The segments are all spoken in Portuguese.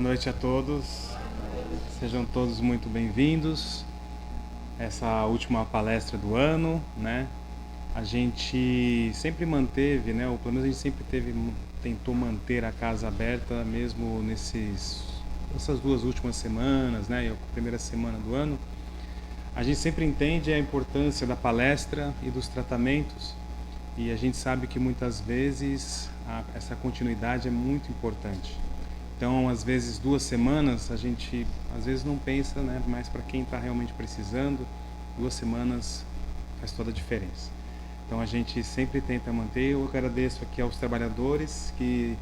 Boa noite a todos, sejam todos muito bem-vindos. Essa última palestra do ano, né? A gente sempre manteve, né? Ou pelo menos a gente sempre tentou manter a casa aberta mesmo essas duas últimas semanas, né? E a primeira semana do ano. A gente sempre entende a importância da palestra e dos tratamentos, e a gente sabe que muitas vezes essa continuidade é muito importante. Então, às vezes, 2 semanas, a gente às vezes não pensa, né? Mas para quem está realmente precisando, 2 semanas faz toda a diferença. Então, a gente sempre tenta manter. Eu agradeço aqui aos trabalhadores que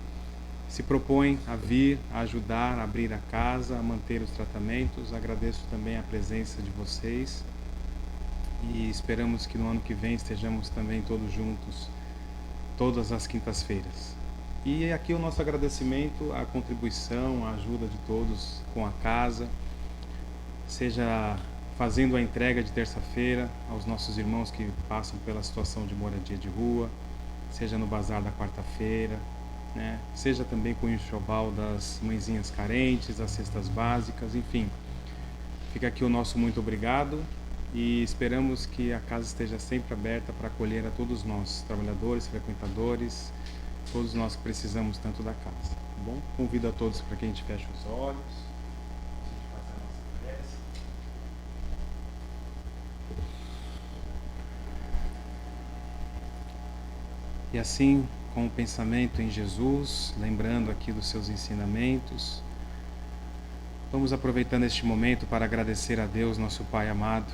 se propõem a vir, a ajudar, a abrir a casa, a manter os tratamentos. Agradeço também a presença de vocês e esperamos que no ano que vem estejamos também todos juntos, todas as quintas-feiras. E aqui o nosso agradecimento, a contribuição, a ajuda de todos com a casa, seja fazendo a entrega de terça-feira aos nossos irmãos que passam pela situação de moradia de rua, seja no bazar da quarta-feira, né? Seja também com o enxoval das mãezinhas carentes, as cestas básicas, enfim. Fica aqui o nosso muito obrigado e esperamos que a casa esteja sempre aberta para acolher a todos nós, trabalhadores, frequentadores, todos nós que precisamos tanto da casa, tá bom? Convido a todos para que a gente feche os olhos, a gente faça a nossa prece. E assim, com o pensamento em Jesus, lembrando aqui dos seus ensinamentos, vamos aproveitando este momento para agradecer a Deus, nosso Pai amado,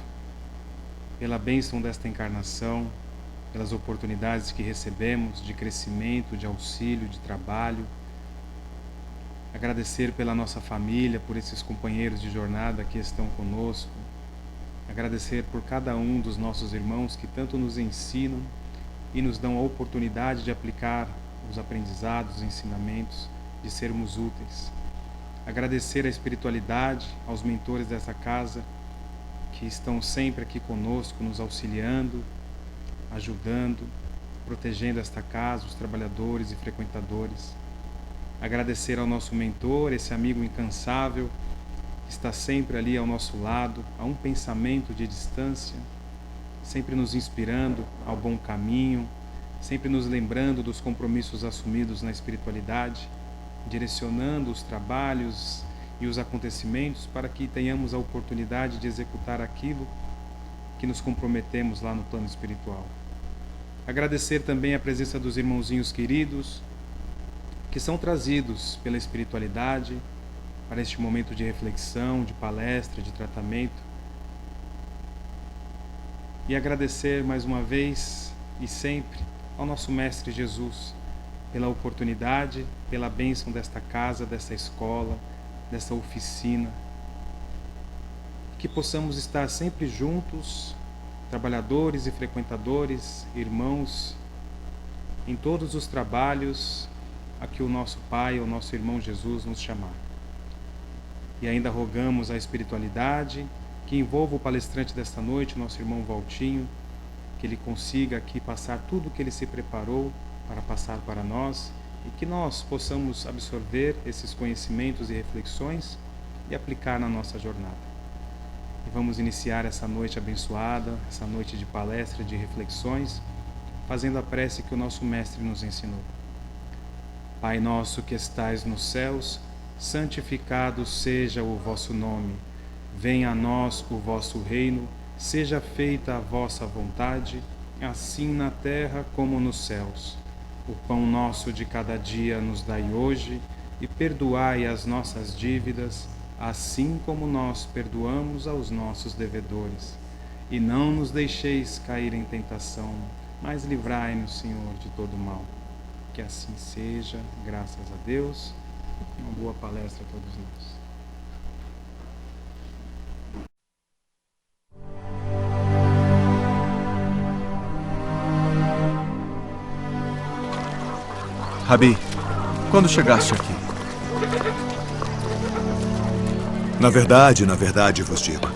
pela bênção desta encarnação, pelas oportunidades que recebemos de crescimento, de auxílio, de trabalho. Agradecer pela nossa família, por esses companheiros de jornada que estão conosco. Agradecer por cada um dos nossos irmãos que tanto nos ensinam e nos dão a oportunidade de aplicar os aprendizados, os ensinamentos, de sermos úteis. Agradecer a espiritualidade, aos mentores dessa casa, que estão sempre aqui conosco, nos auxiliando, ajudando, protegendo esta casa, os trabalhadores e frequentadores. Agradecer ao nosso mentor, esse amigo incansável, que está sempre ali ao nosso lado, a um pensamento de distância, sempre nos inspirando ao bom caminho, sempre nos lembrando dos compromissos assumidos na espiritualidade, direcionando os trabalhos e os acontecimentos para que tenhamos a oportunidade de executar aquilo que nos comprometemos lá no plano espiritual. Agradecer também a presença dos irmãozinhos queridos que são trazidos pela espiritualidade para este momento de reflexão, de palestra, de tratamento. E agradecer mais uma vez e sempre ao nosso Mestre Jesus pela oportunidade, pela bênção desta casa, desta escola, dessa oficina. Que possamos estar sempre juntos, trabalhadores e frequentadores, irmãos, em todos os trabalhos a que o nosso Pai, o nosso irmão Jesus nos chamar. E ainda rogamos à espiritualidade que envolva o palestrante desta noite, nosso irmão Valtinho, que ele consiga aqui passar tudo o que ele se preparou para passar para nós e que nós possamos absorver esses conhecimentos e reflexões e aplicar na nossa jornada. E vamos iniciar essa noite abençoada, essa noite de palestra, de reflexões, fazendo a prece que o nosso Mestre nos ensinou. Pai nosso que estais nos céus, santificado seja o vosso nome. Venha a nós o vosso reino, seja feita a vossa vontade, assim na terra como nos céus. O pão nosso de cada dia nos dai hoje, e perdoai as nossas dívidas, assim como nós perdoamos aos nossos devedores. E não nos deixeis cair em tentação, mas livrai-nos, Senhor, de todo mal. Que assim seja, graças a Deus. Uma boa palestra a todos nós. Rabi, quando chegaste aqui? Na verdade vos digo,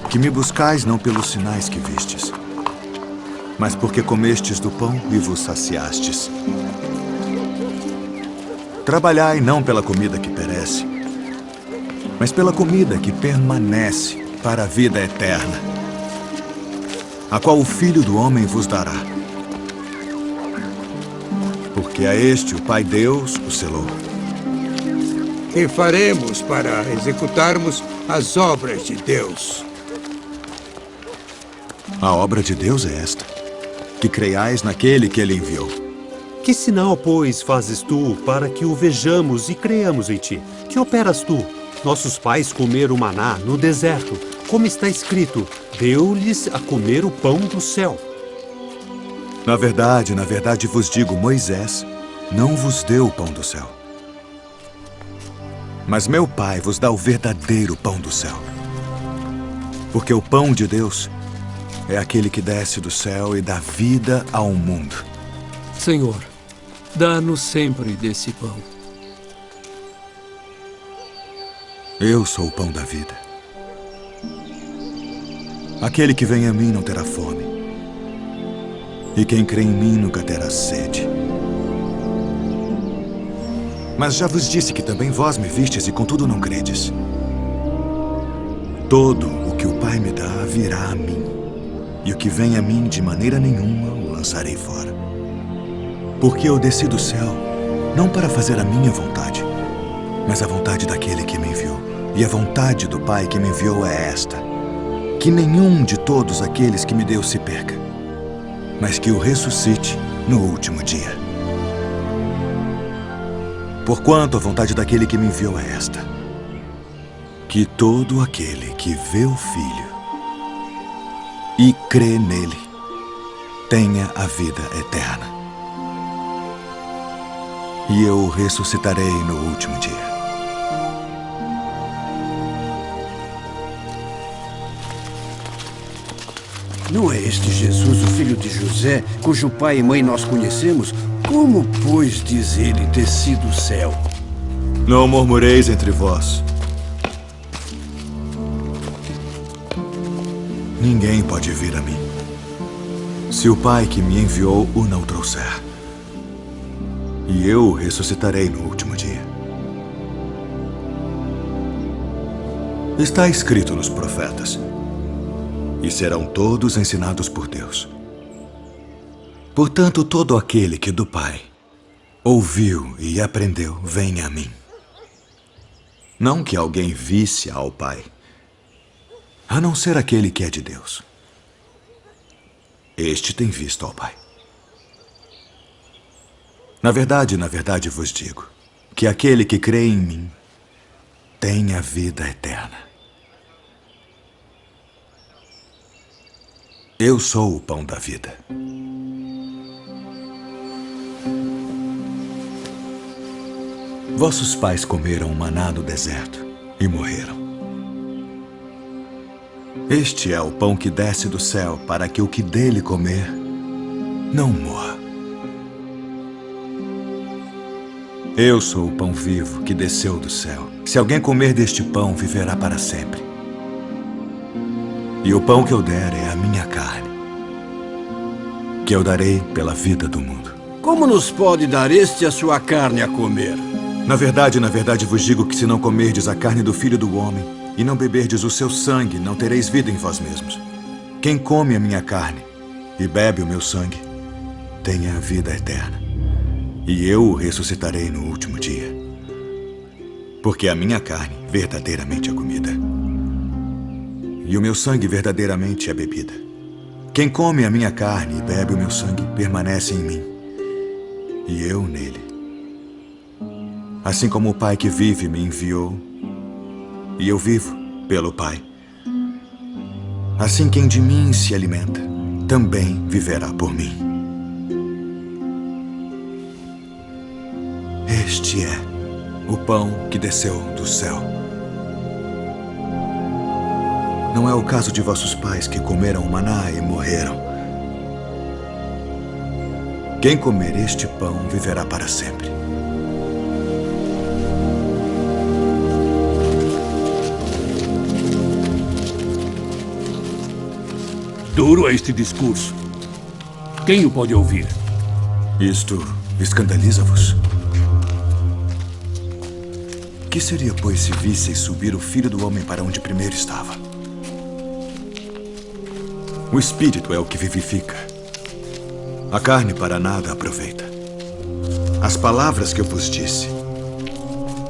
que me buscais não pelos sinais que vistes, mas porque comestes do pão e vos saciastes. Trabalhai não pela comida que perece, mas pela comida que permanece para a vida eterna, a qual o Filho do Homem vos dará. Porque a este o Pai Deus o selou. Que faremos para executarmos as obras de Deus? A obra de Deus é esta: que creiais naquele que ele enviou. Que sinal, pois, fazes tu para que o vejamos e creiamos em ti? Que operas tu? Nossos pais comeram maná no deserto. Como está escrito, deu-lhes a comer o pão do céu. Na verdade vos digo, Moisés não vos deu o pão do céu. Mas meu Pai vos dá o verdadeiro pão do céu. Porque o pão de Deus é aquele que desce do céu e dá vida ao mundo. Senhor, dá-nos sempre desse pão. Eu sou o pão da vida. Aquele que vem a mim não terá fome. E quem crê em mim nunca terá sede. Mas já vos disse que também vós me vistes e contudo não credes. Todo o que o Pai me dá virá a mim. E o que vem a mim de maneira nenhuma o lançarei fora. Porque eu desci do céu não para fazer a minha vontade, mas a vontade daquele que me enviou. E a vontade do Pai que me enviou é esta: que nenhum de todos aqueles que me deu se perca, mas que o ressuscite no último dia. Porquanto a vontade daquele que me enviou é esta: que todo aquele que vê o Filho e crê nele tenha a vida eterna. E eu o ressuscitarei no último dia. Não é este Jesus, o filho de José, cujo pai e mãe nós conhecemos? Como, pois, diz ele desci do céu? Não murmureis entre vós. Ninguém pode vir a mim se o Pai que me enviou o não trouxer. E eu o ressuscitarei no último dia. Está escrito nos profetas: e serão todos ensinados por Deus. Portanto, todo aquele que do Pai ouviu e aprendeu, vem a mim. Não que alguém visse ao Pai, a não ser aquele que é de Deus. Este tem visto ao Pai. Na verdade vos digo que aquele que crê em mim tem a vida eterna. Eu sou o pão da vida. Vossos pais comeram maná no deserto e morreram. Este é o pão que desce do céu para que o que dele comer não morra. Eu sou o pão vivo que desceu do céu. Se alguém comer deste pão, viverá para sempre. E o pão que eu der é a minha carne, que eu darei pela vida do mundo. Como nos pode dar este a sua carne a comer? Na verdade vos digo que se não comerdes a carne do Filho do Homem e não beberdes o seu sangue, não tereis vida em vós mesmos. Quem come a minha carne e bebe o meu sangue, tem a vida eterna. E eu o ressuscitarei no último dia. Porque a minha carne verdadeiramente é comida, e o meu sangue verdadeiramente é bebida. Quem come a minha carne e bebe o meu sangue permanece em mim, e eu nele. Assim como o Pai que vive me enviou, e eu vivo pelo Pai, assim quem de mim se alimenta também viverá por mim. Este é o pão que desceu do céu. Não é o caso de vossos pais que comeram maná e morreram. Quem comer este pão viverá para sempre. Duro é este discurso. Quem o pode ouvir? Isto escandaliza-vos? Que seria, pois, se visseis subir o Filho do Homem para onde primeiro estava? O Espírito é o que vivifica. A carne para nada aproveita. As palavras que eu vos disse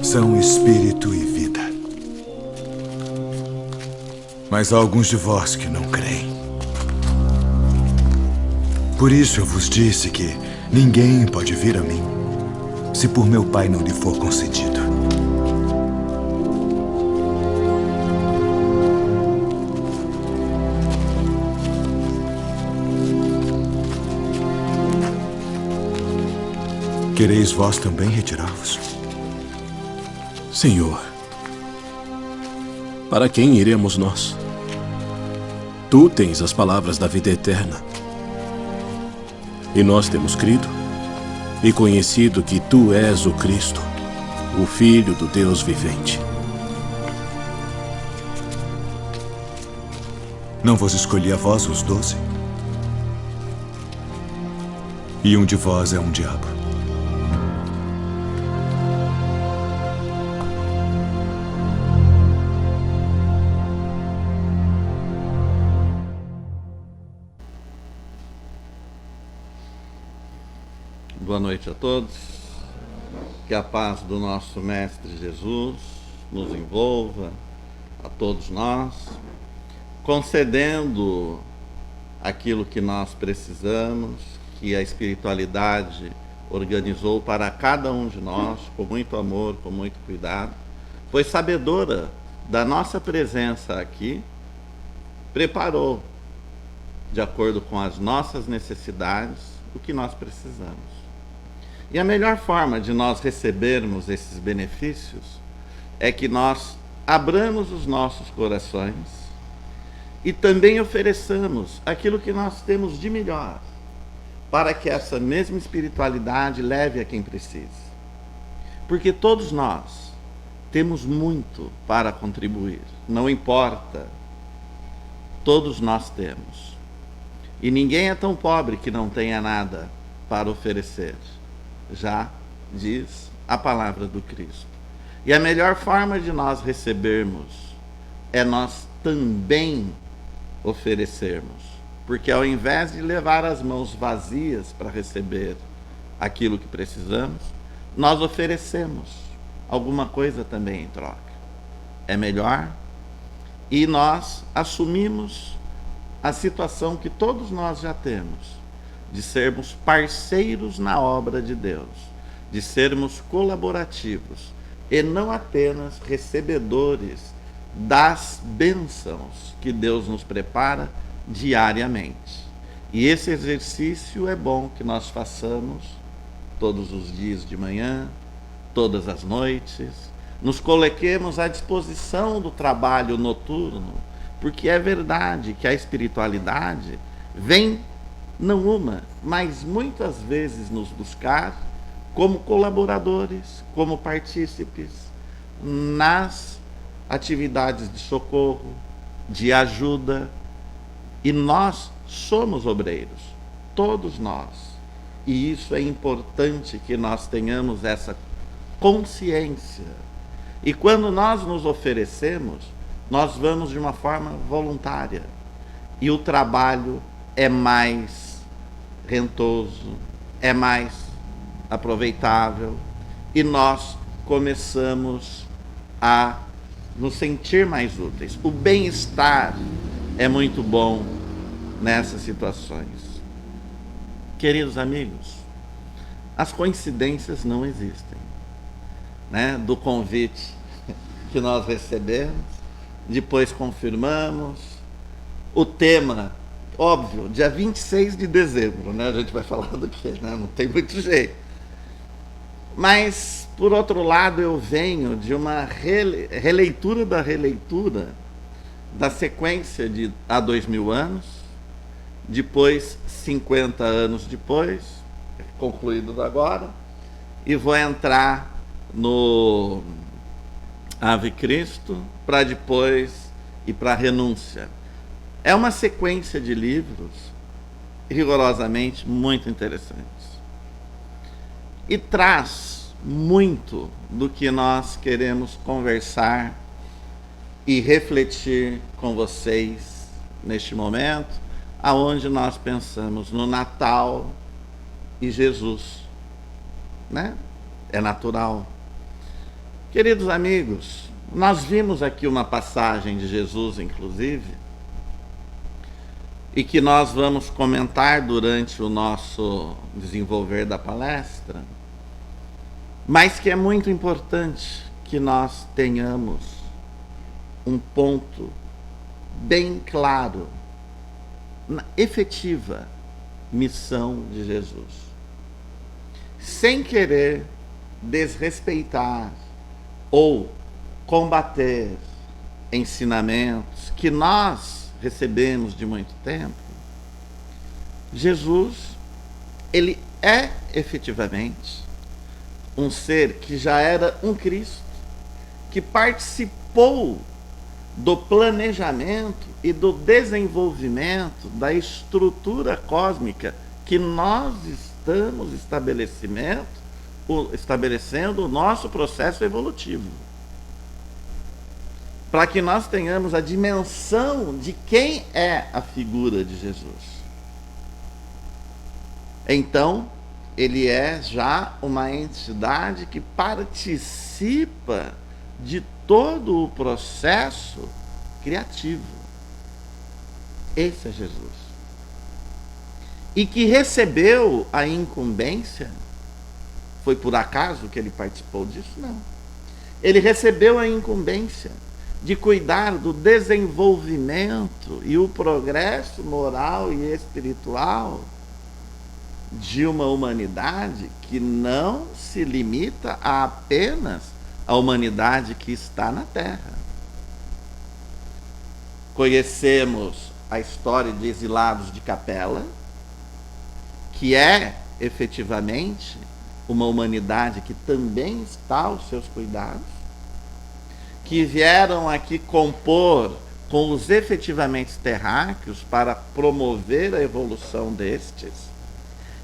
são Espírito e vida. Mas há alguns de vós que não creem. Por isso eu vos disse que ninguém pode vir a mim se por meu Pai não lhe for concedido. Quereis vós também retirar-vos? Senhor, para quem iremos nós? Tu tens as palavras da vida eterna. E nós temos crido e conhecido que Tu és o Cristo, o Filho do Deus vivente. Não vos escolhi a vós os 12? E um de vós é um diabo. Boa noite a todos. Que a paz do nosso Mestre Jesus nos envolva, a todos nós, concedendo aquilo que nós precisamos, que a espiritualidade organizou para cada um de nós, com muito amor, com muito cuidado, pois sabedora da nossa presença aqui, preparou, de acordo com as nossas necessidades, o que nós precisamos. E a melhor forma de nós recebermos esses benefícios é que nós abramos os nossos corações e também ofereçamos aquilo que nós temos de melhor, para que essa mesma espiritualidade leve a quem precisa. Porque todos nós temos muito para contribuir, não importa, todos nós temos. E ninguém é tão pobre que não tenha nada para oferecer. Já diz a palavra do Cristo. E a melhor forma de nós recebermos é nós também oferecermos. Porque ao invés de levar as mãos vazias para receber aquilo que precisamos, nós oferecemos alguma coisa também em troca. É melhor. E nós assumimos a situação que todos nós já temos, de sermos parceiros na obra de Deus, de sermos colaborativos e não apenas recebedores das bênçãos que Deus nos prepara diariamente. E esse exercício é bom que nós façamos todos os dias de manhã, todas as noites, nos coloquemos à disposição do trabalho noturno, porque é verdade que a espiritualidade vem não uma, mas muitas vezes nos buscar como colaboradores, como partícipes nas atividades de socorro, de ajuda. E nós somos obreiros, todos nós. E isso é importante que nós tenhamos essa consciência. E quando nós nos oferecemos, nós vamos de uma forma voluntária. E o trabalho é mais rentoso, é mais aproveitável, e nós começamos a nos sentir mais úteis. O bem-estar é muito bom nessas situações. Queridos amigos, as coincidências não existem, né? Do convite que nós recebemos, depois confirmamos o tema. Óbvio, dia 26 de dezembro, né? A gente vai falar do quê, né? Não tem muito jeito. Mas, por outro lado, eu venho de uma releitura da sequência de há 2000 anos, depois 50 anos depois, concluído agora, e vou entrar no Ave Cristo, para depois ir para a renúncia. É uma sequência de livros rigorosamente muito interessantes. E traz muito do que nós queremos conversar e refletir com vocês neste momento, aonde nós pensamos no Natal e Jesus, né? É natural. Queridos amigos, nós vimos aqui uma passagem de Jesus, inclusive, e que nós vamos comentar durante o nosso desenvolver da palestra, mas que é muito importante que nós tenhamos um ponto bem claro na efetiva missão de Jesus, sem querer desrespeitar ou combater ensinamentos que nós recebemos de muito tempo. Jesus, ele é efetivamente um ser que já era um Cristo, que participou do planejamento e do desenvolvimento da estrutura cósmica que nós estamos estabelecendo o nosso processo evolutivo. Para que nós tenhamos a dimensão de quem é a figura de Jesus. Então, ele é já uma entidade que participa de todo o processo criativo. Esse é Jesus. E que recebeu a incumbência. Foi por acaso que ele participou disso? Não. Ele recebeu a incumbência de cuidar do desenvolvimento e o progresso moral e espiritual de uma humanidade que não se limita a apenas a humanidade que está na Terra. Conhecemos a história de exilados de Capela, que é efetivamente uma humanidade que também está aos seus cuidados, que vieram aqui compor com os efetivamente terráqueos para promover a evolução destes,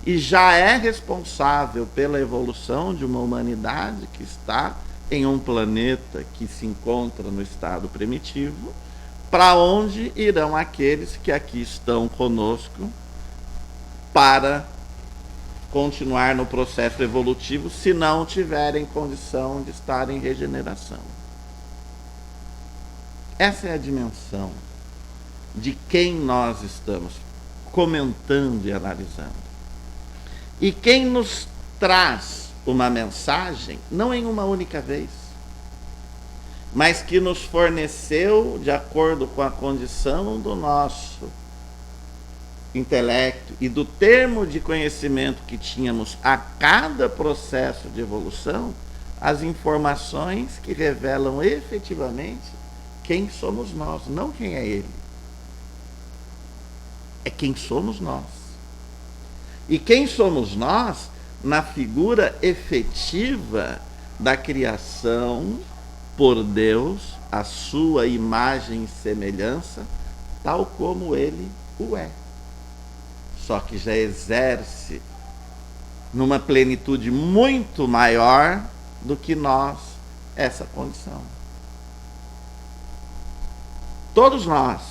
e já é responsável pela evolução de uma humanidade que está em um planeta que se encontra no estado primitivo, para onde irão aqueles que aqui estão conosco para continuar no processo evolutivo, se não tiverem condição de estar em regeneração. Essa é a dimensão de quem nós estamos comentando e analisando. E quem nos traz uma mensagem, não em uma única vez, mas que nos forneceu, de acordo com a condição do nosso intelecto e do termo de conhecimento que tínhamos a cada processo de evolução, as informações que revelam efetivamente quem somos nós, não quem é ele. É quem somos nós. E quem somos nós na figura efetiva da criação por Deus, a sua imagem e semelhança, tal como ele o é. Só que já exerce numa plenitude muito maior do que nós essa condição. Todos nós,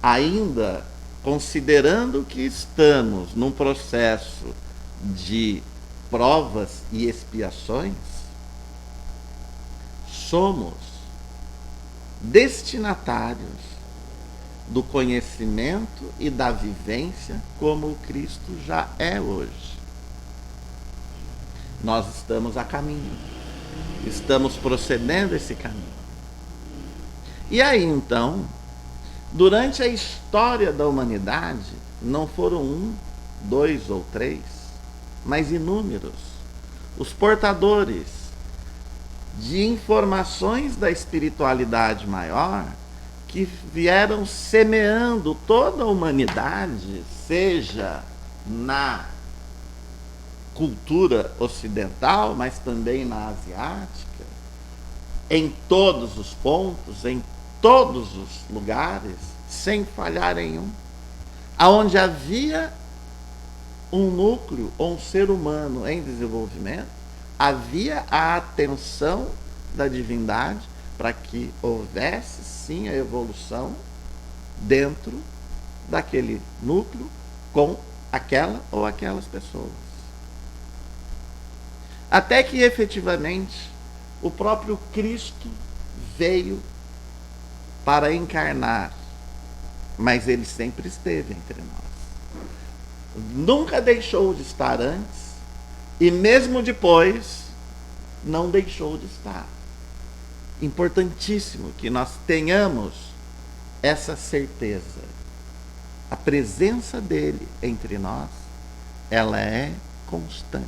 ainda considerando que estamos num processo de provas e expiações, somos destinatários do conhecimento e da vivência como o Cristo já é hoje. Nós estamos a caminho, estamos procedendo esse caminho. E aí então, durante a história da humanidade, não foram 1, 2 ou 3, mas inúmeros os portadores de informações da espiritualidade maior que vieram semeando toda a humanidade, seja na cultura ocidental, mas também na asiática, em todos os pontos, em todos os lugares, sem falhar em um. Aonde havia um núcleo ou um ser humano em desenvolvimento, havia a atenção da divindade para que houvesse sim a evolução dentro daquele núcleo com aquela ou aquelas pessoas. Até que efetivamente o próprio Cristo veio para encarnar, mas ele sempre esteve entre nós. Nunca deixou de estar antes e mesmo depois não deixou de estar. Importantíssimo que nós tenhamos essa certeza. A presença dele entre nós, ela é constante.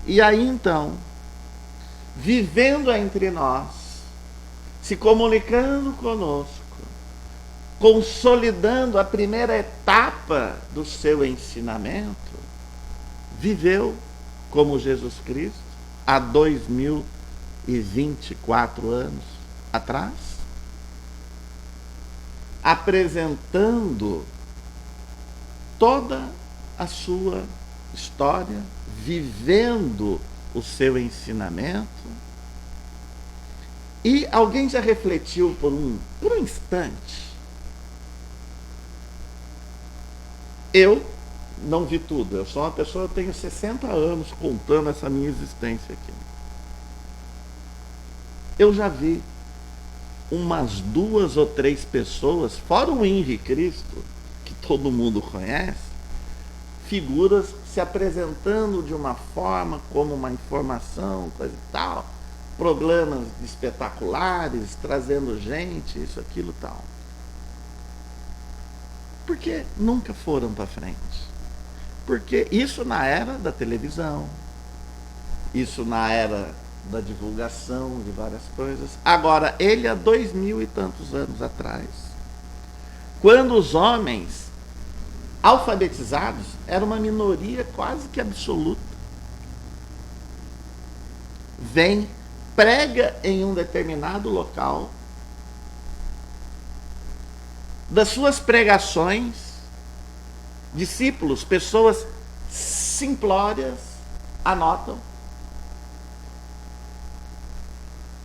E aí então, vivendo entre nós, se comunicando conosco, consolidando a primeira etapa do seu ensinamento, viveu como Jesus Cristo há 2024 anos atrás, apresentando toda a sua história, vivendo o seu ensinamento. E alguém já refletiu por um instante? Eu não vi tudo, eu sou uma pessoa, eu tenho 60 anos contando essa minha existência aqui. Eu já vi umas 2 ou 3 pessoas, fora o Henri Cristo, que todo mundo conhece, figuras se apresentando de uma forma como uma informação, coisa e tal, programas espetaculares, trazendo gente, isso, aquilo, tal. Por que nunca foram para frente? Porque isso na era da televisão, isso na era da divulgação de várias coisas. Agora, ele há 2000 e tantos anos atrás, quando os homens alfabetizados eram uma minoria quase que absoluta, vem, prega em um determinado local, das suas pregações, discípulos, pessoas simplórias, anotam,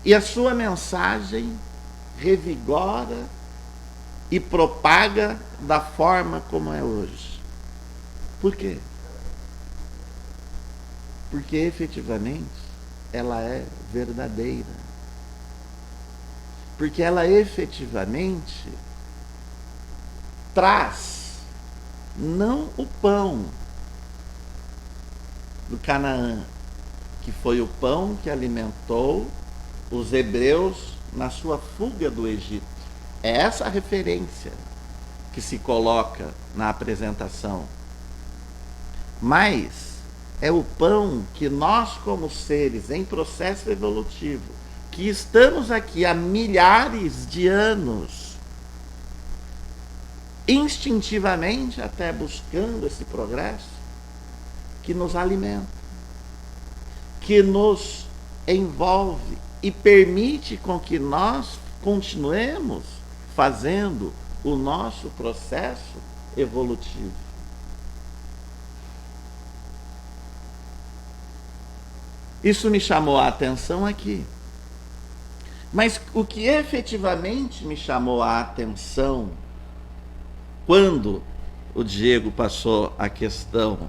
e a sua mensagem revigora e propaga da forma como é hoje. Por quê? Porque efetivamente ela é verdadeira. Porque ela efetivamente traz não o pão do Canaã, que foi o pão que alimentou os hebreus na sua fuga do Egito. É essa a referência que se coloca na apresentação. Mas é o pão que nós, como seres em processo evolutivo, que estamos aqui há milhares de anos, instintivamente até buscando esse progresso, que nos alimenta, que nos envolve e permite com que nós continuemos fazendo o nosso processo evolutivo. Isso me chamou a atenção aqui. Mas o que efetivamente me chamou a atenção quando o Diego passou a questão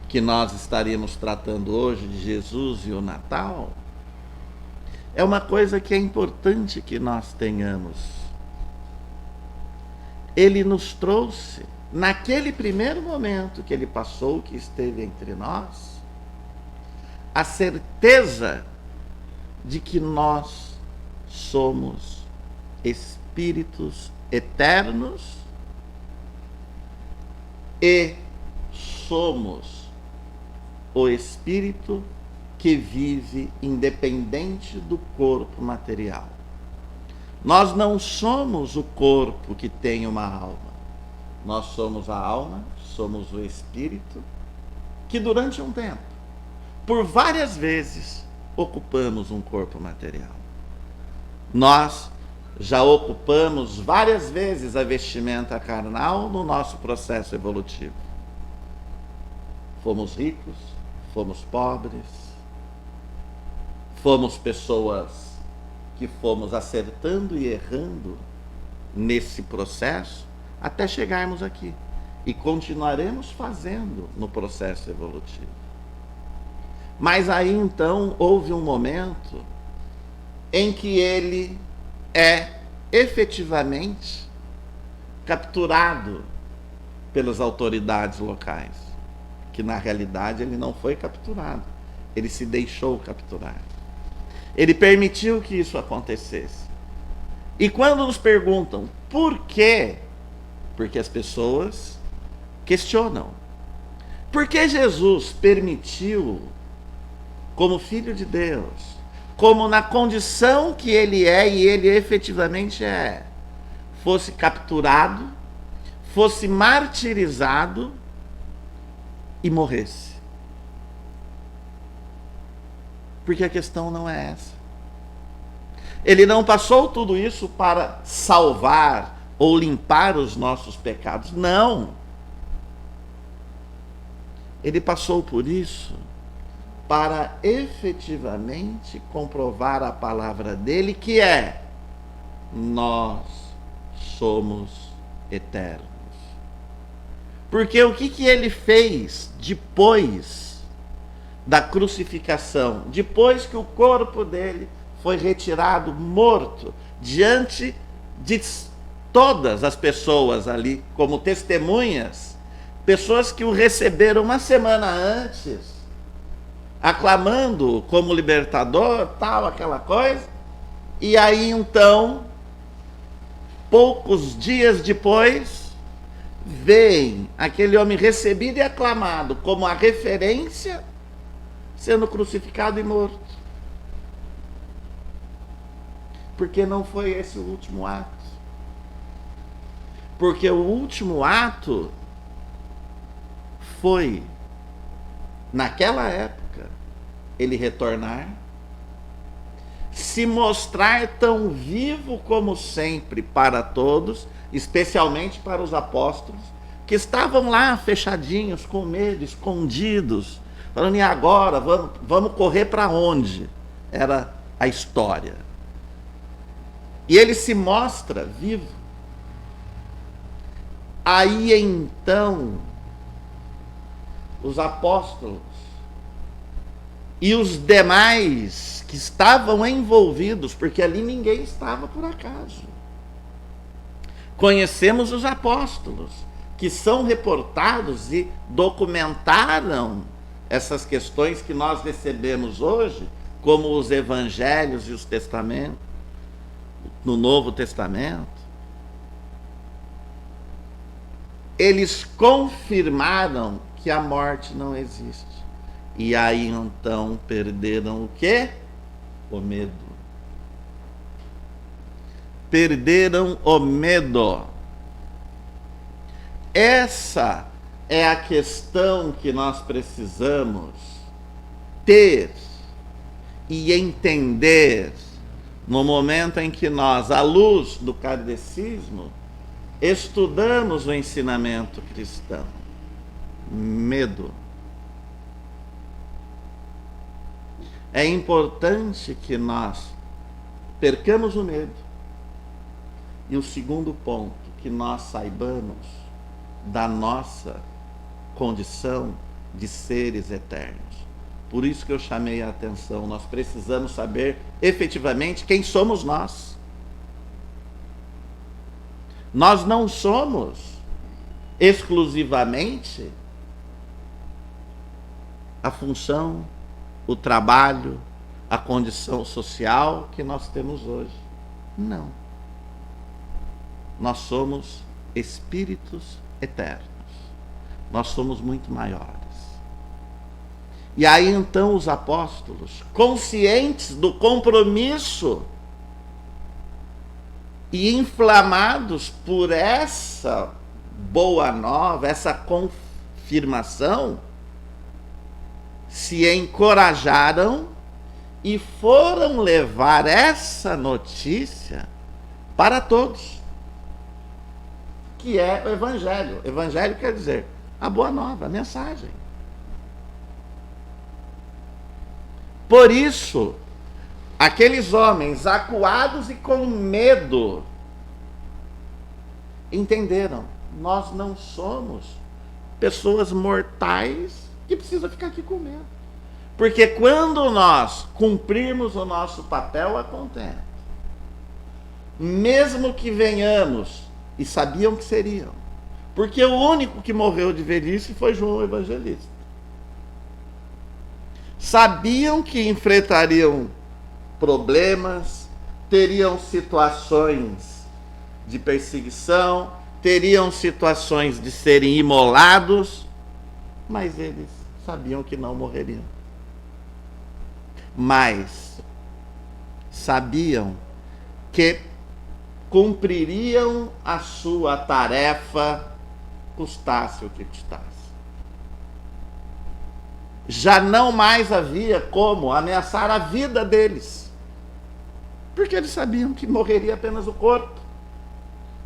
que nós estaríamos tratando hoje de Jesus e o Natal, é uma coisa que é importante que nós tenhamos. Ele nos trouxe, naquele primeiro momento que ele passou, que esteve entre nós, a certeza de que nós somos espíritos eternos e somos o espírito que vive independente do corpo material. Nós não somos o corpo que tem uma alma. Nós somos a alma, somos o espírito que durante um tempo, por várias vezes, ocupamos um corpo material. Nós já ocupamos várias vezes a vestimenta carnal no nosso processo evolutivo. Fomos ricos, fomos pobres, fomos pessoas que fomos acertando e errando nesse processo até chegarmos aqui. E continuaremos fazendo no processo evolutivo. Mas aí então houve um momento em que ele é efetivamente capturado pelas autoridades locais, que na realidade ele não foi capturado, ele se deixou capturar. Ele permitiu que isso acontecesse. E quando nos perguntam por quê? Porque as pessoas questionam. Por que Jesus permitiu, como Filho de Deus, como na condição que ele é e ele efetivamente é, fosse capturado, fosse martirizado e morresse? Porque a questão não é essa. Ele não passou tudo isso para salvar ou limpar os nossos pecados. Não. Ele passou por isso para efetivamente comprovar a palavra dele, que é: nós somos eternos. Porque o que ele fez depois da crucificação, depois que o corpo dele foi retirado morto, diante de todas as pessoas ali como testemunhas, pessoas que o receberam uma semana antes, aclamando como libertador, tal, aquela coisa, e aí então, poucos dias depois, vem aquele homem recebido e aclamado como a referência, sendo crucificado e morto. Porque não foi esse o último ato. Porque o último ato foi, naquela época, ele retornar, se mostrar tão vivo como sempre para todos, especialmente para os apóstolos, que estavam lá fechadinhos, com medo, escondidos, falando: e agora? Vamos correr para onde? Era a história. E ele se mostra vivo. Aí então, os apóstolos e os demais que estavam envolvidos, porque ali ninguém estava por acaso. Conhecemos os apóstolos, que são reportados e documentaram essas questões que nós recebemos hoje, como os evangelhos e os testamentos, no Novo Testamento. Eles confirmaram que a morte não existe. E aí então perderam o quê? O medo. Perderam o medo. Essa é a questão que nós precisamos ter e entender no momento em que nós, à luz do kardecismo, estudamos o ensinamento cristão. Medo. É importante que nós percamos o medo. E o segundo ponto, que nós saibamos da nossa condição de seres eternos. Por isso que eu chamei a atenção, nós precisamos saber efetivamente quem somos nós. Nós não somos exclusivamente a função, o trabalho, a condição social que nós temos hoje. Não. Nós somos espíritos eternos. Nós somos muito maiores. E aí então os apóstolos, conscientes do compromisso e inflamados por essa boa nova, essa confirmação, se encorajaram e foram levar essa notícia para todos, que é o Evangelho. Evangelho quer dizer a boa nova, a mensagem. Por isso, aqueles homens acuados e com medo entenderam: nós não somos pessoas mortais que precisam ficar aqui com medo. Porque quando nós cumprirmos o nosso papel a contento, mesmo que venhamos, e sabiam que seriam, porque o único que morreu de velhice foi João o Evangelista. Sabiam que enfrentariam problemas, teriam situações de perseguição, teriam situações de serem imolados, mas eles sabiam que não morreriam. Mas sabiam que cumpririam a sua tarefa, custasse o que custasse. Já não mais havia como ameaçar a vida deles, porque eles sabiam que morreria apenas o corpo.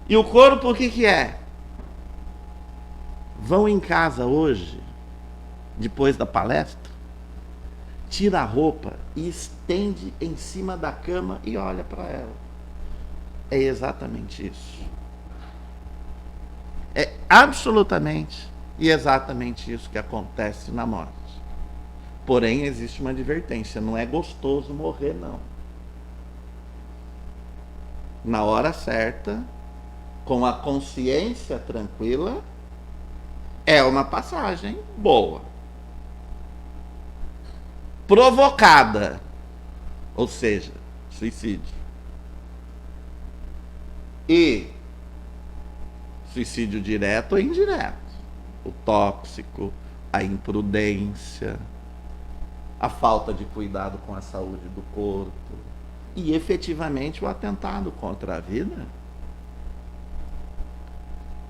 E o corpo o que é? Vão em casa hoje, depois da palestra, tira a roupa e estende em cima da cama e olha para ela. É exatamente isso. É absolutamente e exatamente isso que acontece na morte. Porém, existe uma advertência: não é gostoso morrer, não. Na hora certa, com a consciência tranquila, é uma passagem boa. Provocada, ou seja, suicídio. E suicídio direto ou indireto. O tóxico, a imprudência, a falta de cuidado com a saúde do corpo e efetivamente o atentado contra a vida.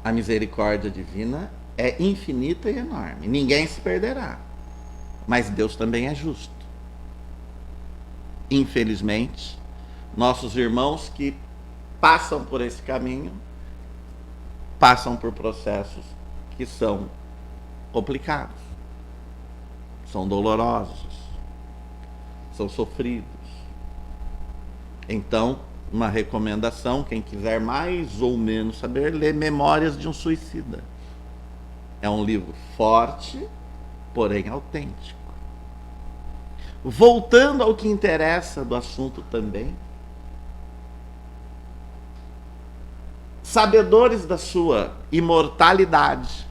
A misericórdia divina é infinita e enorme. Ninguém se perderá. Mas Deus também é justo. Infelizmente, nossos irmãos que passam por esse caminho passam por processos que são complicados, são dolorosos, são sofridos. Então, uma recomendação: quem quiser mais ou menos saber, lê Memórias de um Suicida. É um livro forte, porém autêntico. Voltando ao que interessa do assunto também, sabedores da sua imortalidade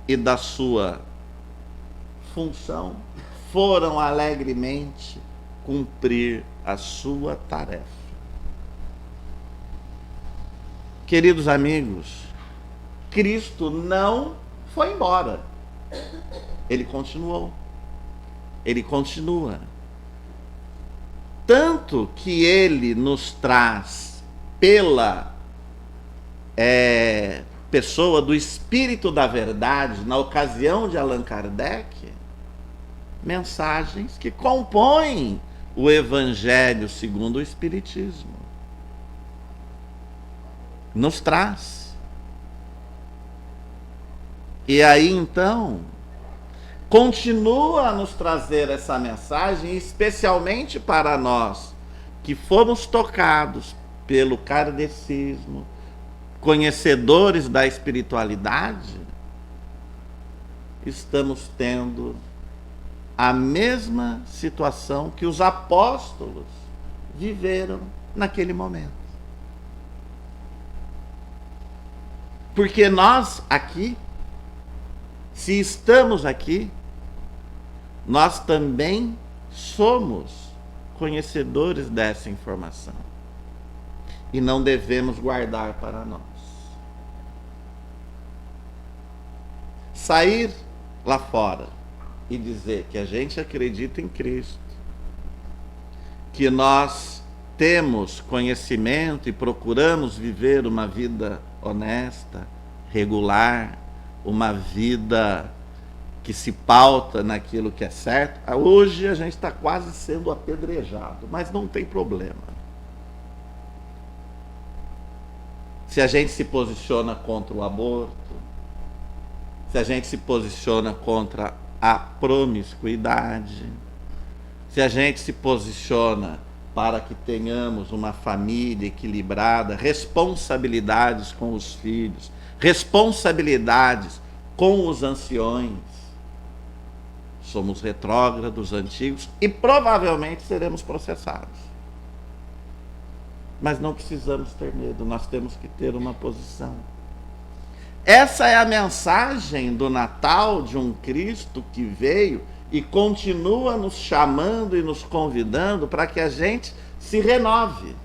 e da sua função, foram alegremente cumprir a sua tarefa. Queridos amigos, Cristo não foi embora. Ele continuou. Ele continua. Tanto que ele nos traz, pela pessoa do Espírito da Verdade, na ocasião de Allan Kardec, mensagens que compõem o Evangelho segundo o Espiritismo. Nos traz. E aí então, continua a nos trazer essa mensagem, especialmente para nós que fomos tocados pelo kardecismo, conhecedores da espiritualidade, estamos tendo a mesma situação que os apóstolos viveram naquele momento. Porque nós aqui, se estamos aqui, nós também somos conhecedores dessa informação. E não devemos guardar para nós. Sair lá fora e dizer que a gente acredita em Cristo, que nós temos conhecimento e procuramos viver uma vida honesta, regular, uma vida que se pauta naquilo que é certo. Hoje a gente está quase sendo apedrejado, mas não tem problema. Se a gente se posiciona contra o aborto, se a gente se posiciona contra a promiscuidade, se a gente se posiciona para que tenhamos uma família equilibrada, responsabilidades com os filhos, responsabilidades com os anciões. Somos retrógrados, antigos e provavelmente seremos processados. Mas não precisamos ter medo, nós temos que ter uma posição. Essa é a mensagem do Natal de um Cristo que veio e continua nos chamando e nos convidando para que a gente se renove.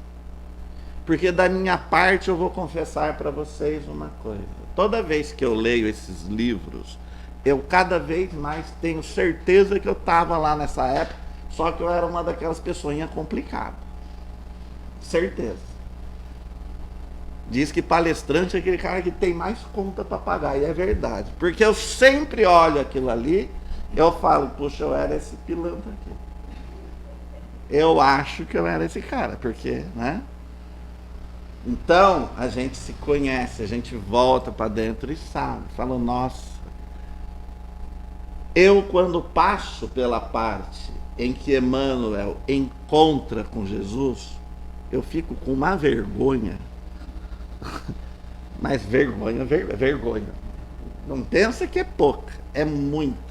Porque da minha parte eu vou confessar para vocês uma coisa. Toda vez que eu leio esses livros, eu cada vez mais tenho certeza que eu estava lá nessa época, só que eu era uma daquelas pessoinhas complicadas. Certeza. Diz que palestrante é aquele cara que tem mais conta para pagar, e é verdade. Porque eu sempre olho aquilo ali, eu falo, puxa, eu era esse pilantra aqui. Eu acho que eu era esse cara, porque, né? Então, a gente se conhece, a gente volta para dentro e sabe, fala, nossa, eu quando passo pela parte em que Emmanuel encontra com Jesus, eu fico com uma vergonha, mas vergonha. Não pensa que é pouca, é muita.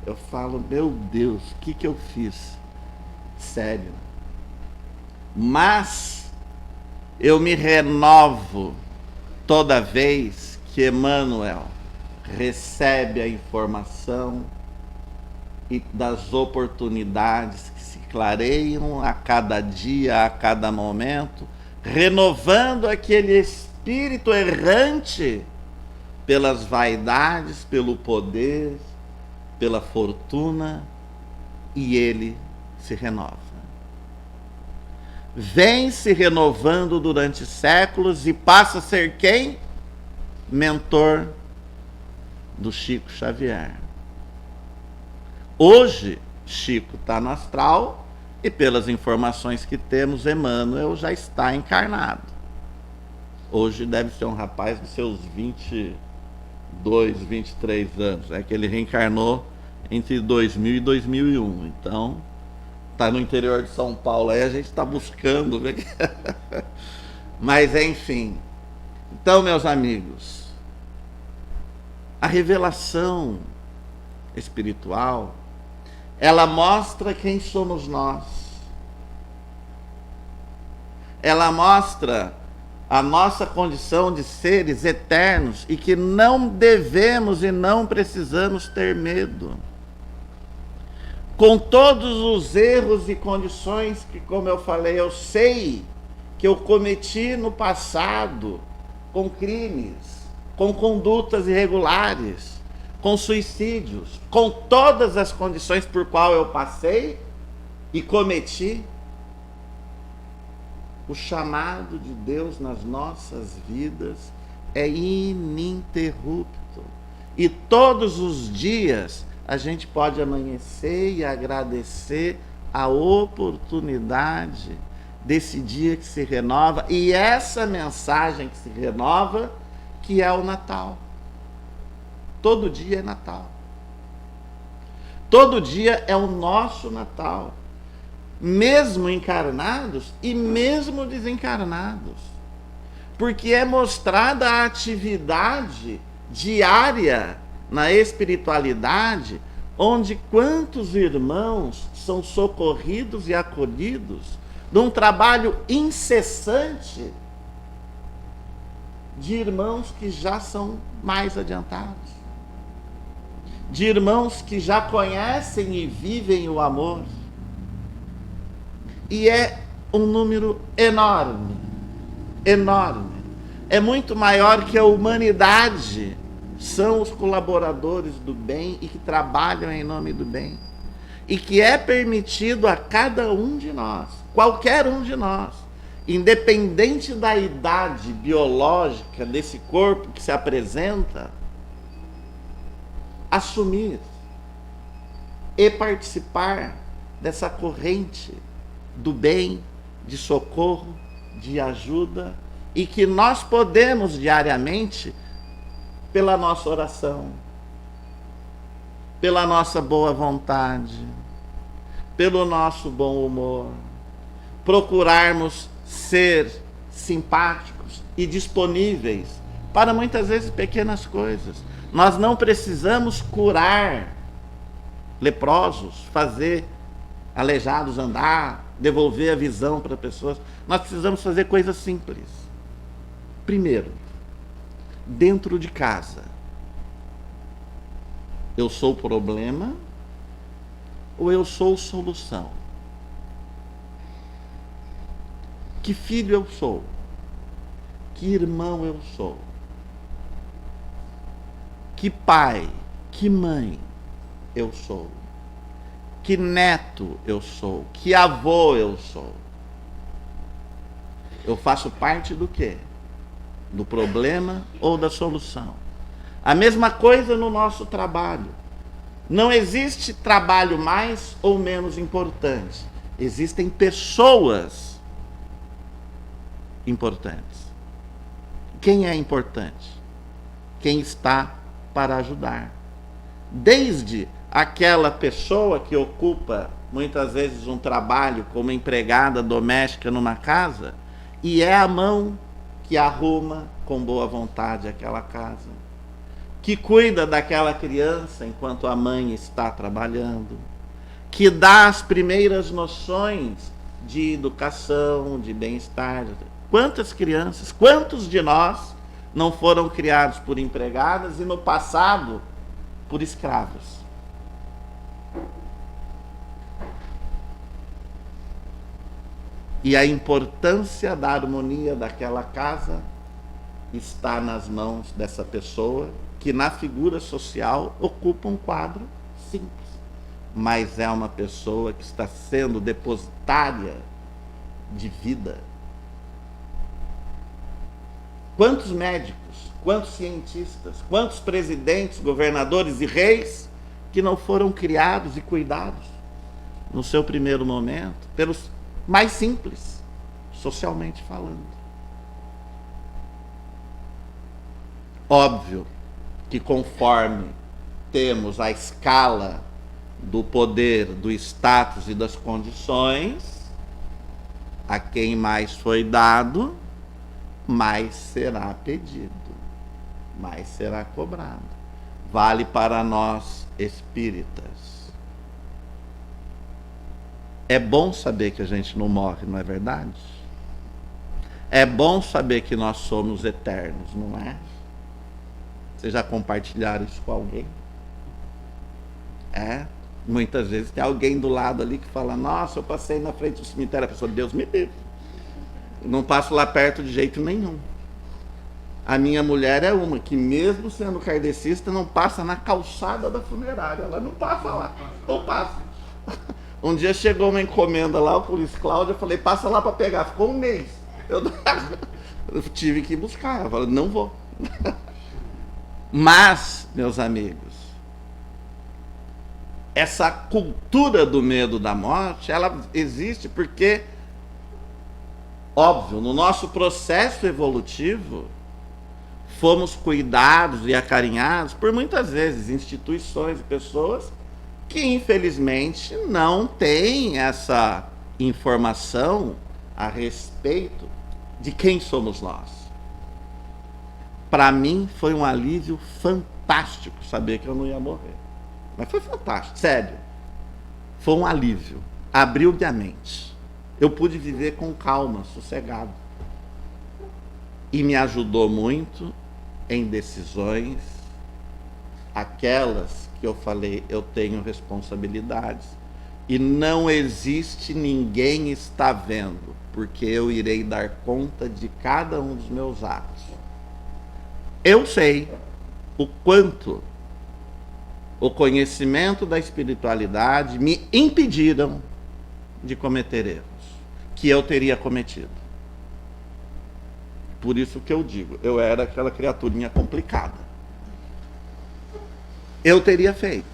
Eu falo, meu Deus, o que eu fiz? Sério. Mas eu me renovo toda vez que Emmanuel recebe a informação e das oportunidades que se clareiam a cada dia, a cada momento, renovando aquele espírito errante pelas vaidades, pelo poder, pela fortuna, e ele se renova. Vem se renovando durante séculos e passa a ser quem? Mentor do Chico Xavier. Hoje, Chico está no astral e, pelas informações que temos, Emmanuel já está encarnado. Hoje deve ser um rapaz de seus 22, 23 anos. É que ele reencarnou entre 2000 e 2001. Então, está no interior de São Paulo. Aí a gente está buscando. Mas, enfim. Então, meus amigos, a revelação espiritual, ela mostra quem somos nós. Ela mostra a nossa condição de seres eternos e que não devemos e não precisamos ter medo. Com todos os erros e condições que, como eu falei, eu sei que eu cometi no passado, com crimes, com condutas irregulares, com suicídios, com todas as condições por qual eu passei e cometi, o chamado de Deus nas nossas vidas é ininterrupto. E todos os dias a gente pode amanhecer e agradecer a oportunidade desse dia que se renova, e essa mensagem que se renova, que é o Natal. Todo dia é Natal. Todo dia é o nosso Natal. Mesmo encarnados e mesmo desencarnados. Porque é mostrada a atividade diária na espiritualidade, onde quantos irmãos são socorridos e acolhidos num trabalho incessante de irmãos que já são mais adiantados. De irmãos que já conhecem e vivem o amor. E é um número enorme, enorme. É muito maior que a humanidade. São os colaboradores do bem e que trabalham em nome do bem. E que é permitido a cada um de nós, qualquer um de nós, independente da idade biológica desse corpo que se apresenta, assumir e participar dessa corrente do bem, de socorro, de ajuda, e que nós podemos diariamente, pela nossa oração, pela nossa boa vontade, pelo nosso bom humor, procurarmos ser simpáticos e disponíveis para muitas vezes pequenas coisas. Nós não precisamos curar leprosos, fazer aleijados andar, devolver a visão para pessoas. Nós precisamos fazer coisas simples. Primeiro, dentro de casa, eu sou o problema ou eu sou solução? Que filho eu sou? Que irmão eu sou? Que pai, que mãe eu sou? Que neto eu sou? Que avô eu sou? Eu faço parte do quê? Do problema ou da solução? A mesma coisa no nosso trabalho. Não existe trabalho mais ou menos importante. Existem pessoas importantes. Quem é importante? Quem está para ajudar. Desde aquela pessoa que ocupa muitas vezes um trabalho como empregada doméstica numa casa e é a mão que arruma com boa vontade aquela casa, que cuida daquela criança enquanto a mãe está trabalhando, que dá as primeiras noções de educação, de bem-estar. Quantas crianças, quantos de nós não foram criados por empregadas e no passado por escravos? E a importância da harmonia daquela casa está nas mãos dessa pessoa que na figura social ocupa um quadro simples, mas é uma pessoa que está sendo depositária de vida. Quantos médicos, quantos cientistas, quantos presidentes, governadores e reis que não foram criados e cuidados no seu primeiro momento pelos mais simples, socialmente falando. Óbvio que conforme temos a escala do poder, do status e das condições, a quem mais foi dado, mais será pedido, mais será cobrado. Vale para nós espíritas. É bom saber que a gente não morre, não é verdade? É bom saber que nós somos eternos, não é? Vocês já compartilharam isso com alguém? Muitas vezes tem alguém do lado ali que fala: nossa, eu passei na frente do cemitério. A pessoa: Deus me livre, não passo lá perto de jeito nenhum. A minha mulher é uma que, mesmo sendo kardecista, não passa na calçada da funerária. Ela não passa lá, não passa. Um dia chegou uma encomenda lá, o Luiz Cláudio, eu falei: passa lá para pegar. Ficou um mês. Eu tive que ir buscar. Eu falei: não vou. Mas, meus amigos, essa cultura do medo da morte, ela existe porque, óbvio, no nosso processo evolutivo, fomos cuidados e acarinhados por muitas vezes instituições e pessoas que infelizmente não têm essa informação a respeito de quem somos nós. Para mim foi um alívio fantástico saber que eu não ia morrer. Mas foi fantástico, sério. Foi um alívio. Abriu minha mente. Eu pude viver com calma, sossegado. E me ajudou muito em decisões, aquelas que eu falei: eu tenho responsabilidades. E não existe ninguém está vendo, porque eu irei dar conta de cada um dos meus atos. Eu sei o quanto o conhecimento da espiritualidade me impediram de cometer erros que eu teria cometido. Por isso que eu digo, eu era aquela criaturinha complicada. Eu teria feito.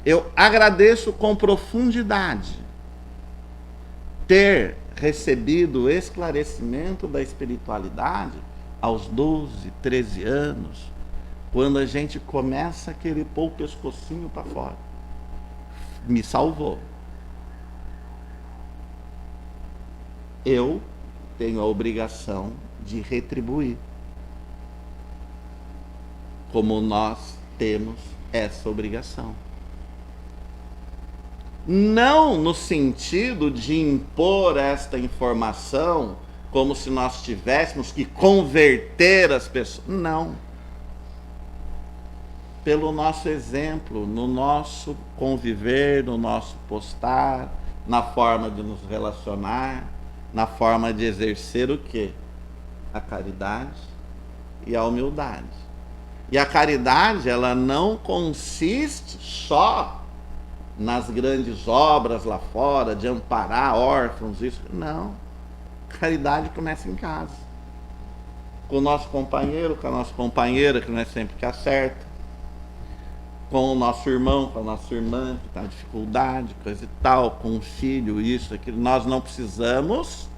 Eu agradeço com profundidade ter recebido o esclarecimento da espiritualidade aos 12, 13 anos, quando a gente começa a querer pôr o pescocinho para fora. me salvou. Eu tenho a obrigação de retribuir, como nós temos essa obrigação. Não no sentido de impor esta informação como se nós tivéssemos que converter as pessoas. Não. Pelo nosso exemplo, no nosso conviver, no nosso postar, na forma de nos relacionar, na forma de exercer o quê? A caridade e a humildade. E a caridade, ela não consiste só nas grandes obras lá fora, de amparar órfãos, isso. Não. Caridade começa em casa. Com o nosso companheiro, com a nossa companheira, que não é sempre que acerta. Com o nosso irmão, com a nossa irmã, que está em dificuldade, coisa e tal, com o filho, isso, aquilo. Nós não precisamos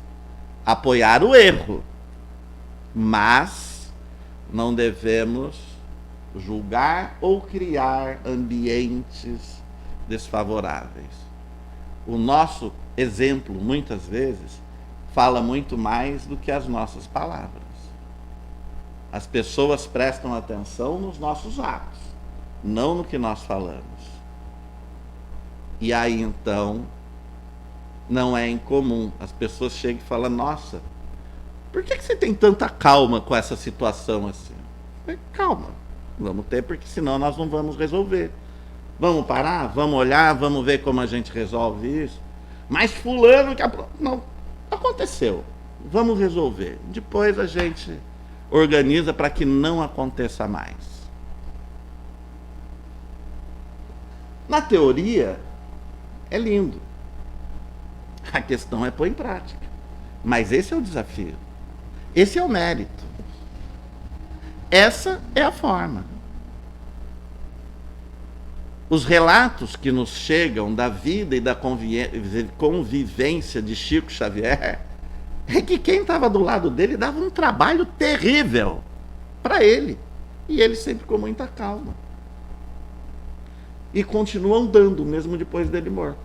apoiar o erro, mas não devemos julgar ou criar ambientes desfavoráveis. O nosso exemplo, muitas vezes, fala muito mais do que as nossas palavras. As pessoas prestam atenção nos nossos atos, não no que nós falamos. E aí, então, não é incomum. As pessoas chegam e falam: nossa, por que você tem tanta calma com essa situação assim? Calma, vamos ter, porque senão nós não vamos resolver. Vamos parar, vamos olhar, vamos ver como a gente resolve isso. Mas fulano que não aconteceu, vamos resolver. Depois a gente organiza para que não aconteça mais. Na teoria é lindo, a questão é pôr em prática. Mas esse é o desafio, esse é o mérito, essa é a forma. Os relatos que nos chegam da vida e da convivência de Chico Xavier é que quem estava do lado dele dava um trabalho terrível para ele. E ele sempre com muita calma. E continuam dando, mesmo depois dele morto.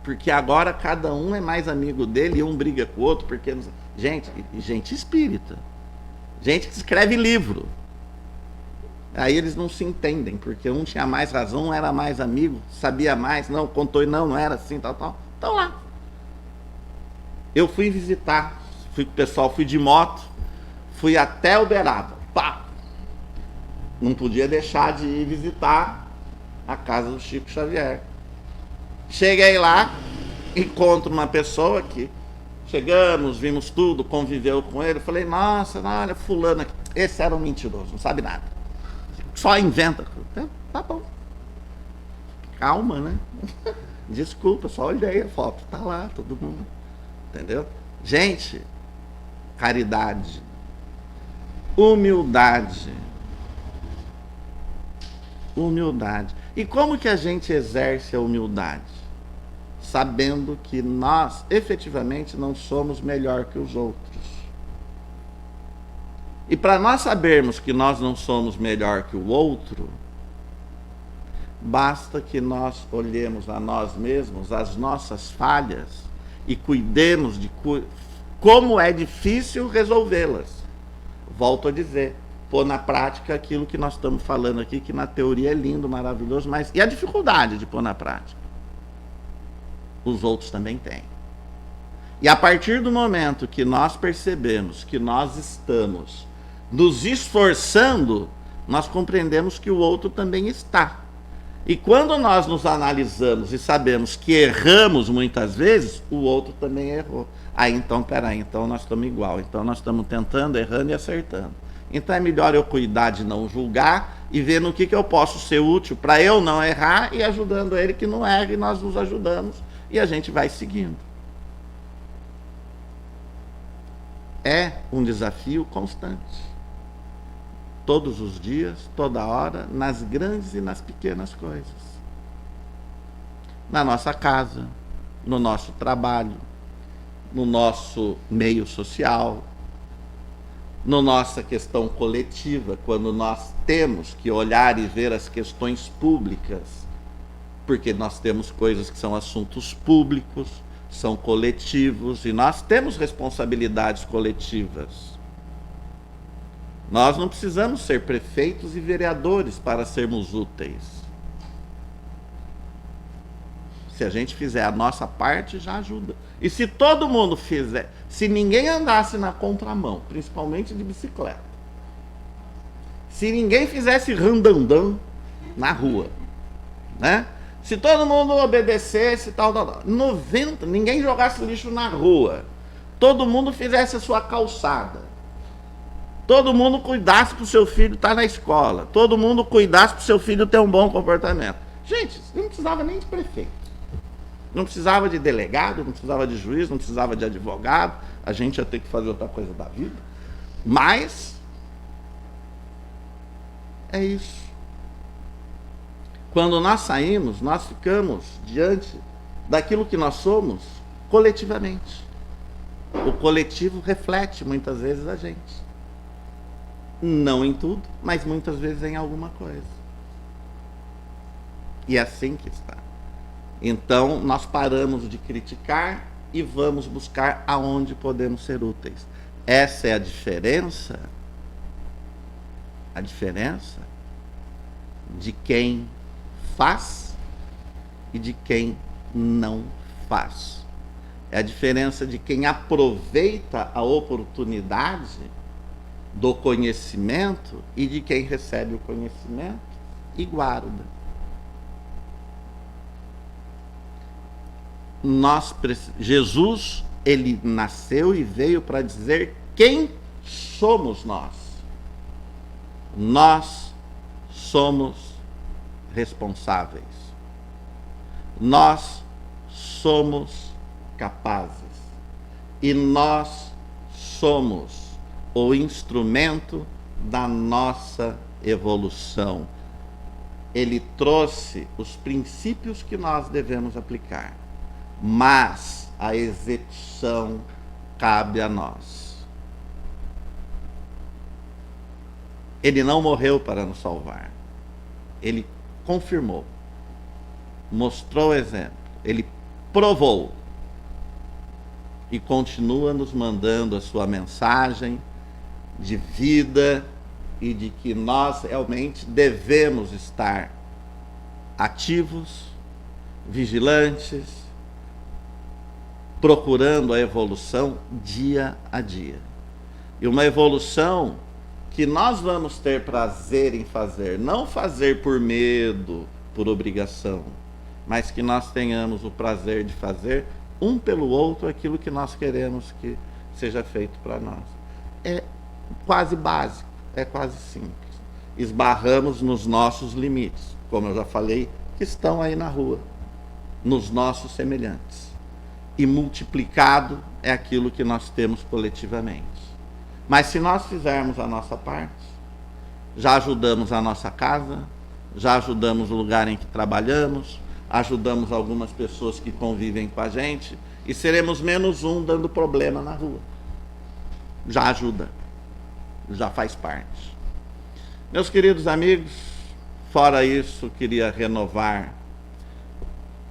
Porque agora cada um é mais amigo dele e um briga com o outro. Porque gente espírita. Gente que escreve livro. Aí eles não se entendem, porque um tinha mais razão, um era mais amigo, sabia mais, não, contou e não era assim, tal. Então lá. Eu fui visitar, fui com o pessoal, fui de moto, fui até Uberaba. Pá! Não podia deixar de ir visitar a casa do Chico Xavier. Cheguei lá, encontro uma pessoa que chegamos, vimos tudo, conviveu com ele. Falei: nossa, olha, fulano aqui. Esse era um mentiroso, não sabe nada. Só inventa. Tá bom. Calma, né? Desculpa, só olhei a foto. Tá lá, todo mundo. Entendeu? Gente, caridade, humildade. Humildade. E como que a gente exerce a humildade? Sabendo que nós, efetivamente, não somos melhor que os outros. E para nós sabermos que nós não somos melhor que o outro, basta que nós olhemos a nós mesmos, as nossas falhas, e cuidemos de como é difícil resolvê-las. Volto a dizer, pôr na prática aquilo que nós estamos falando aqui, que na teoria é lindo, maravilhoso, mas e a dificuldade de pôr na prática? Os outros também têm. E a partir do momento que nós percebemos que nós estamos nos esforçando, nós compreendemos que o outro também está. E quando nós nos analisamos e sabemos que erramos muitas vezes, o outro também errou. Aí então, peraí, então nós estamos igual. Então nós estamos tentando, errando e acertando. Então é melhor eu cuidar de não julgar e ver no que eu posso ser útil para eu não errar e ajudando ele que não erre, e nós nos ajudamos e a gente vai seguindo. É um desafio constante. Todos os dias, toda hora, nas grandes e nas pequenas coisas. Na nossa casa, no nosso trabalho, no nosso meio social, na nossa questão coletiva, quando nós temos que olhar e ver as questões públicas porque nós temos coisas que são assuntos públicos, são coletivos, e nós temos responsabilidades coletivas. Nós não precisamos ser prefeitos e vereadores para sermos úteis. Se a gente fizer a nossa parte, já ajuda. E se todo mundo fizer, se ninguém andasse na contramão, principalmente de bicicleta, se ninguém fizesse randandã na rua, né? Se todo mundo obedecesse, tal, 90, ninguém jogasse lixo na rua, todo mundo fizesse a sua calçada, todo mundo cuidasse para o seu filho estar na escola, todo mundo cuidasse para o seu filho ter um bom comportamento. Gente, não precisava nem de prefeito. Não precisava de delegado, não precisava de juiz, não precisava de advogado. A gente ia ter que fazer outra coisa da vida. Mas é isso. Quando nós saímos, nós ficamos diante daquilo que nós somos coletivamente. O coletivo reflete muitas vezes a gente. Não em tudo, mas muitas vezes em alguma coisa. E é assim que está. Então, nós paramos de criticar e vamos buscar aonde podemos ser úteis. Essa é a diferença de quem faz e de quem não faz. É a diferença de quem aproveita a oportunidade do conhecimento e de quem recebe o conhecimento e guarda. Jesus, ele nasceu e veio para dizer quem somos nós. Nós somos responsáveis. Nós somos capazes. E nós somos o instrumento da nossa evolução. Ele trouxe os princípios que nós devemos aplicar. Mas a execução cabe a nós. Ele não morreu para nos salvar. Ele confirmou, mostrou o exemplo, ele provou e continua nos mandando a sua mensagem de vida e de que nós realmente devemos estar ativos, vigilantes, procurando a evolução dia a dia. E uma evolução que nós vamos ter prazer em fazer, não fazer por medo, por obrigação, mas que nós tenhamos o prazer de fazer um pelo outro aquilo que nós queremos que seja feito para nós. É quase básico, é quase simples. Esbarramos nos nossos limites, como eu já falei, que estão aí na rua, nos nossos semelhantes. E multiplicado é aquilo que nós temos coletivamente. Mas se nós fizermos a nossa parte, já ajudamos a nossa casa, já ajudamos o lugar em que trabalhamos, ajudamos algumas pessoas que convivem com a gente, e seremos menos um dando problema na rua. Já ajuda, já faz parte. Meus queridos amigos, fora isso, queria renovar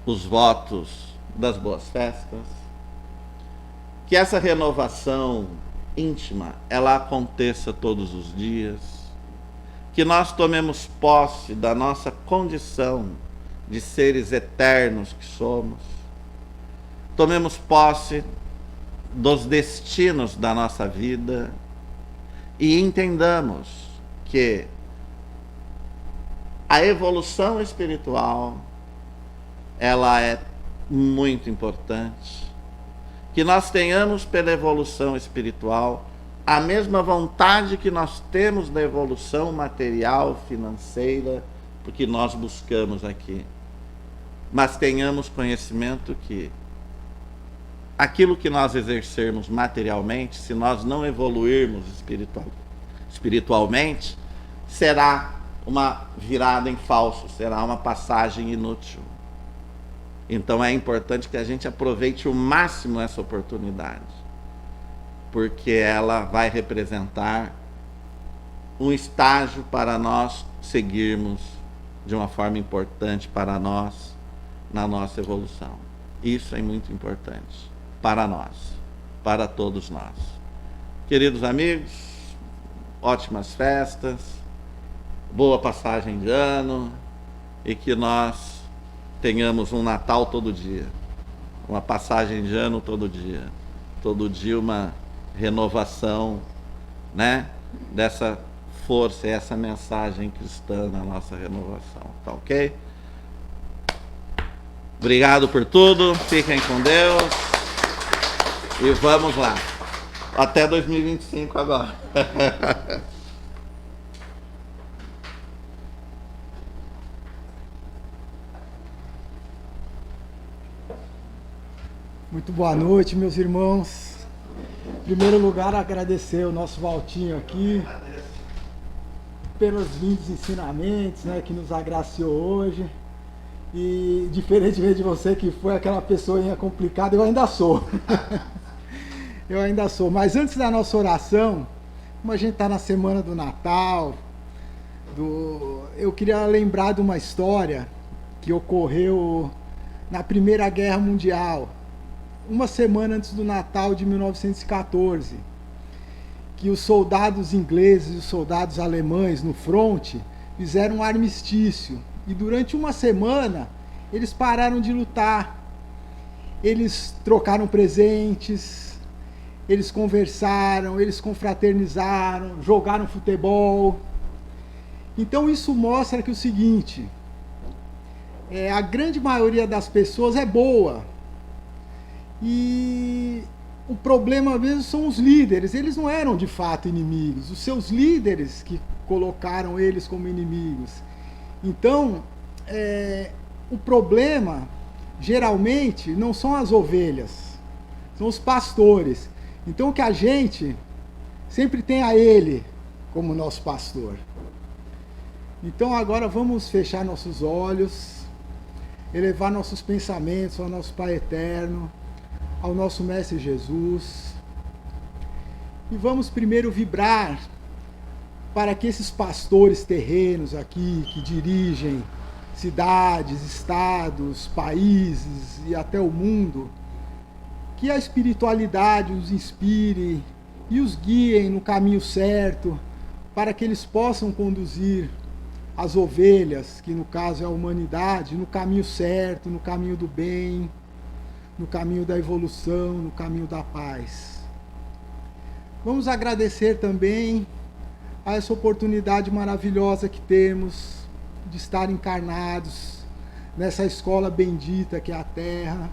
os votos das boas festas, que essa renovação íntima, ela aconteça todos os dias, que nós tomemos posse da nossa condição de seres eternos que somos, tomemos posse dos destinos da nossa vida e entendamos que a evolução espiritual, ela é muito importante, que nós tenhamos pela evolução espiritual a mesma vontade que nós temos da evolução material, financeira, porque nós buscamos aqui, mas tenhamos conhecimento que aquilo que nós exercermos materialmente, se nós não evoluirmos espiritualmente, será uma virada em falso, será uma passagem inútil. Então é importante que a gente aproveite o máximo essa oportunidade, porque ela vai representar um estágio para nós seguirmos de uma forma importante para nós na nossa evolução. Isso é muito importante para nós, para todos nós. Queridos amigos, ótimas festas, boa passagem de ano e que nós tenhamos um Natal todo dia, uma passagem de ano todo dia uma renovação, né, dessa força, essa mensagem cristã na nossa renovação, tá ok? Obrigado por tudo, fiquem com Deus e vamos lá, até 2025 agora. Muito boa noite, meus irmãos. Em primeiro lugar, agradecer o nosso Valtinho aqui pelos lindos ensinamentos, né, que nos agraciou hoje. E diferentemente de você, que foi aquela pessoinha complicada, eu ainda sou. Eu ainda sou. Mas antes da nossa oração, como a gente está na semana do Natal, eu queria lembrar de uma história que ocorreu na Primeira Guerra Mundial, uma semana antes do Natal de 1914, que os soldados ingleses e os soldados alemães no fronte fizeram um armistício. E durante uma semana eles pararam de lutar. Eles trocaram presentes, eles conversaram, eles confraternizaram, jogaram futebol. Então isso mostra que o seguinte, a grande maioria das pessoas é boa. E o problema mesmo são os líderes. Eles não eram de fato inimigos. Os seus líderes que colocaram eles como inimigos. Então, o problema, geralmente, não são as ovelhas, são os pastores. Então, que a gente sempre tem a ele como nosso pastor. Então, agora vamos fechar nossos olhos, elevar nossos pensamentos ao nosso Pai Eterno, ao nosso Mestre Jesus. E vamos primeiro vibrar para que esses pastores terrenos aqui, que dirigem cidades, estados, países e até o mundo, que a espiritualidade os inspire e os guiem no caminho certo, para que eles possam conduzir as ovelhas, que no caso é a humanidade, no caminho certo, no caminho do bem, no caminho da evolução, no caminho da paz. Vamos agradecer também a essa oportunidade maravilhosa que temos de estar encarnados nessa escola bendita que é a Terra,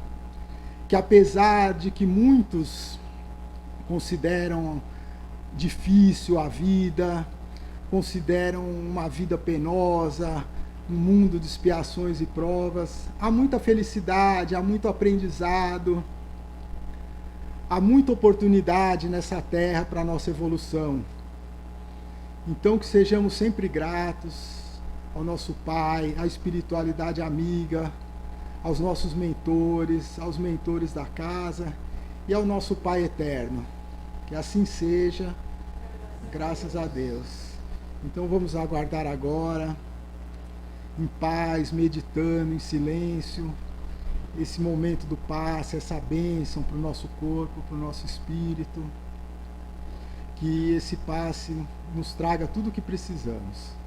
que apesar de que muitos consideram difícil a vida, consideram uma vida penosa, um mundo de expiações e provas, há muita felicidade, há muito aprendizado, há muita oportunidade nessa terra para a nossa evolução. Então que sejamos sempre gratos ao nosso Pai, à espiritualidade amiga, aos nossos mentores, aos mentores da casa e ao nosso Pai Eterno. Que assim seja, graças a Deus. Então vamos aguardar agora, em paz, meditando, em silêncio, esse momento do passe, essa bênção para o nosso corpo, para o nosso espírito. Que esse passe nos traga tudo o que precisamos.